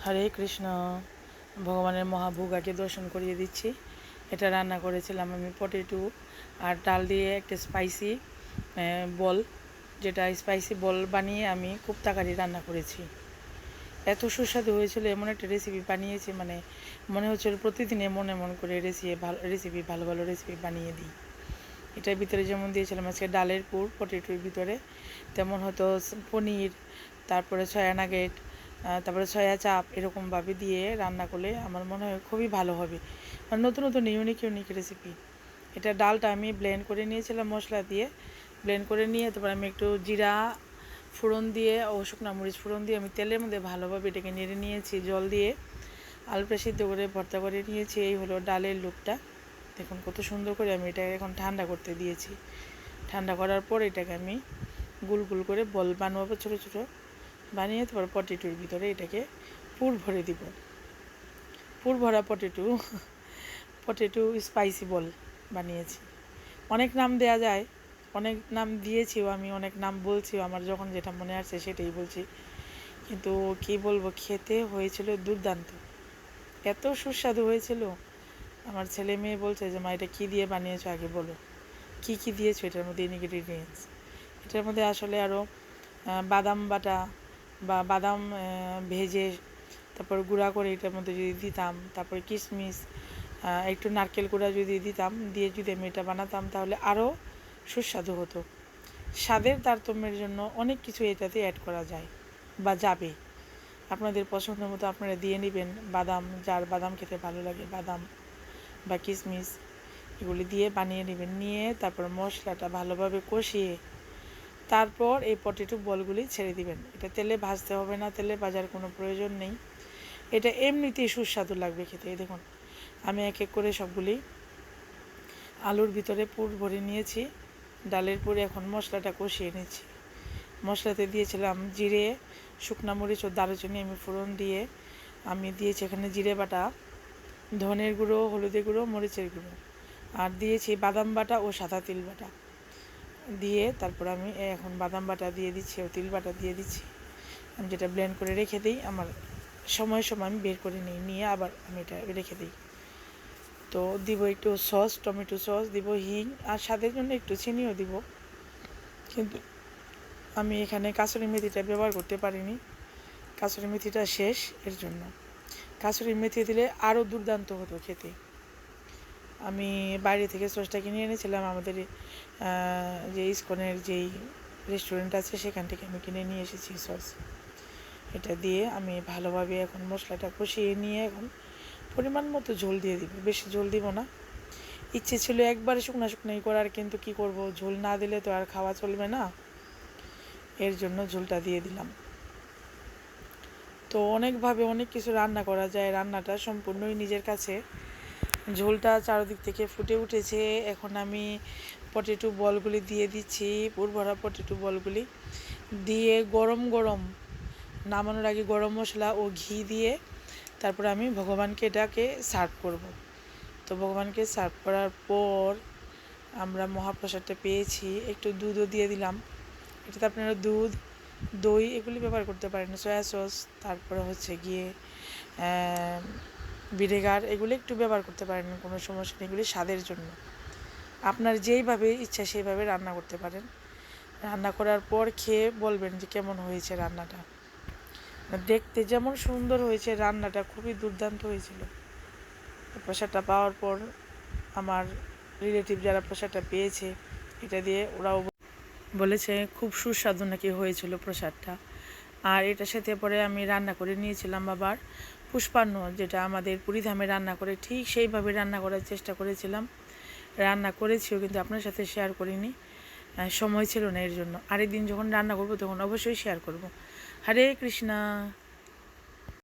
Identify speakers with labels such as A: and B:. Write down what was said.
A: হরে কৃষ্ণ। ভগবানের মহাভোগ আগে দর্শন করিয়ে দিচ্ছি। এটা রান্না করেছিলাম আমি পটেটো আর ডাল দিয়ে একটা স্পাইসি বল, যেটা স্পাইসি বল বানিয়ে আমি খুব তাড়াতাড়ি রান্না করেছি। এত সুস্বাদু হয়েছিল, এমন একটা রেসিপি বানিয়েছি মানে মনে হচ্ছিল প্রতিদিন এমন করে রেসিপি ভালো ভালো রেসিপি বানিয়ে দিই। এটার ভিতরে যেমন দিয়েছিলাম আজকে ডালের পুর পটেটোর ভিতরে, তেমন হয়তো পনির, তারপরে সয়া নাগেট, তারপরে সয়া চাপ এরকমভাবে দিয়ে রান্না করলে আমার মনে হয় খুবই ভালো হবে। আর নতুন নতুন ইউনিক রেসিপি। এটা ডালটা আমি ব্লেন্ড করে নিয়েছিলাম মশলা দিয়ে, ব্লেন্ড করে নিয়ে তারপর আমি একটু জিরা ফোড়ন দিয়ে ও শুকনো মরিচ ফোড়ন দিয়ে আমি তেলের মধ্যে ভালোভাবে এটাকে নেড়ে নিয়েছি, জল দিয়ে আলুটা সিদ্ধ করে ভর্তা করে নিয়েছি। এই হলো ডালের লুকটা। দেখুন কত সুন্দর করে আমি এটা এখন ঠান্ডা করতে দিয়েছি। ঠান্ডা করার পর এটাকে আমি গুল করে বল বানাবো, ছোটো ছোটো বানিয়ে তারপর পটেটোর ভিতরে এটাকে পুর ভরে দিব। পুর ভরা পটেটো স্পাইসি বল বানিয়েছি। অনেক নাম দেয়া যায়, অনেক নাম দিয়েছিও আমি, অনেক নাম বলছিও, আমার যখন যেটা মনে আসছে সেটাই বলছি। কিন্তু কী বলবো, খেতে হয়েছিল দুর্দান্ত, এত সুস্বাদু হয়েছিল। আমার ছেলে মেয়ে বলছে যে মা এটা কী দিয়ে বানিয়েছো, আগে বলো কী দিয়েছো এটার মধ্যে ইনগ্রিডিয়েন্টস। এটার মধ্যে আসলে আরও বাদাম বাটা বা বাদাম ভেজে তারপর গুঁড়া করে এটার মধ্যে যদি দিতাম, তারপরে কিশমিশ, একটু নারকেল গুঁড়া যদি দিতাম, দিয়ে যদি আমি এটা বানাতাম তাহলে আরও সুস্বাদু হতো। স্বাদের তারতম্যের জন্য অনেক কিছু এটাতে অ্যাড করা যায় বা যাবে। আপনাদের পছন্দ মতো আপনারা দিয়ে নেবেন। বাদাম, যার বাদাম খেতে ভালো লাগে, বাদাম বা কিশমিশ এগুলি দিয়ে বানিয়ে নেবেন। নিয়ে তারপর মশলাটা ভালোভাবে কষিয়ে তারপর এই পটেটো বলগুলি ছেড়ে দিবেন। এটা তেলে ভাজতে হবে না, তেলে ভাজার কোনো প্রয়োজন নেই। এটা এমনিতেই সুস্বাদু লাগবে খেতে। দেখুন আমি এক এক করে সবগুলি আলুর ভিতরে পুর ভরে নিয়েছি, ডালের পুরে এখন মশলাটা কষিয়ে নিচ্ছি। মশলাতে দিয়েছিলাম জিরে, শুকনো মরিচ ও দারুচিনি আমি ফোড়ন দিয়ে আমি দিয়েছি এখানে জিরে বাটা, ধনের গুঁড়ো, হলুদের গুঁড়ো, মরিচের গুঁড়ো, আর দিয়েছি বাদাম বাটা ও সাদা তিল বাটা দিয়ে তারপর আমি এখন বাদাম বাটা দিয়ে দিচ্ছি ও তিল বাটা দিয়ে দিচ্ছি। আমি যেটা ব্লেন্ড করে রেখে দিই, আমার সময় আমি বের করে নিয়ে আবার আমি এটা রেখে দিই। তো দিব একটু সস, টমেটো সস দিব, হিং, আর স্বাদের জন্য একটু চিনিও দিব। কিন্তু আমি এখানে কাসুরি মেথিটা ব্যবহার করতে পারিনি, কাসুরি মেথিটা শেষ, এর জন্য। কাসুরি মেথি দিলে আরও দুর্দান্ত হতো খেতে। আমি বাইরে থেকে সসটা কিনে এনেছিলাম, আমাদের যে ইসকনের যেই রেস্টুরেন্ট আছে সেখান থেকে আমি কিনে নিয়ে এসেছি সস। এটা দিয়ে আমি ভালোভাবে এখন মশলাটা কষিয়ে নিয়ে এখন পরিমাণ মতো ঝোল দিয়ে দিব, বেশি ঝোল দিব না। ইচ্ছে ছিল একবারে শুকনোই করার, কিন্তু কি করব, ঝোল না দিলে তো আর খাওয়া চলবে না, এর জন্য ঝোলটা দিয়ে দিলাম। তো অনেকভাবে অনেক কিছু রান্না করা যায়, রান্নাটা সম্পূর্ণই নিজের কাছে। ঝোলটা চারদিক থেকে ফুটে উঠেছে, এখন আমি পটেটো বলগুলি দিয়ে দিচ্ছি, পুর ভরা পটেটো বলগুলি দিয়ে গরম নামানোর আগে গরম মশলা ও ঘি দিয়ে তারপর আমি ভগবানকে এটাকে সার্ভ করব। তো ভগবানকে সার্ভ করার পর আমরা মহাপ্রসাদটা পেয়েছি, একটু দুধও দিয়ে দিলাম। এটাতে আপনারা দুধ, দই এগুলি ব্যবহার করতে পারেন, সয়া সস, তারপরে হচ্ছে গিয়ে ভিনেগার এগুলি একটু ব্যবহার করতে পারেন, কোনো সমস্যা নেই, এগুলি স্বাদের জন্য। আপনার যেইভাবে ইচ্ছা সেইভাবে রান্না করতে পারেন। রান্না করার পর খেয়ে বলবেন যে কেমন হয়েছে রান্নাটা। দেখতে যেমন সুন্দর হয়েছে, রান্নাটা খুবই দুর্দান্ত হয়েছিল। প্রসাদটা পাওয়ার পর আমার রিলেটিভ যারা প্রসাদটা পেয়েছে, এটা দিয়ে ওরাও বলেছে খুব সুস্বাদু নাকি হয়েছিল প্রসাদটা। আর এটার সাথে পরে আমি রান্না করে নিয়েছিলাম আবার পুষ্পান্ন, যেটা আমাদের পুরীধামে রান্না করে ঠিক সেইভাবে রান্না করার চেষ্টা করেছিলাম। রান্না করেছিও, কিন্তু আপনার সাথে শেয়ার করিনি, সময় ছিল না এর জন্য। আরেকদিন যখন রান্না করব তখন অবশ্যই শেয়ার করব। হরে কৃষ্ণা।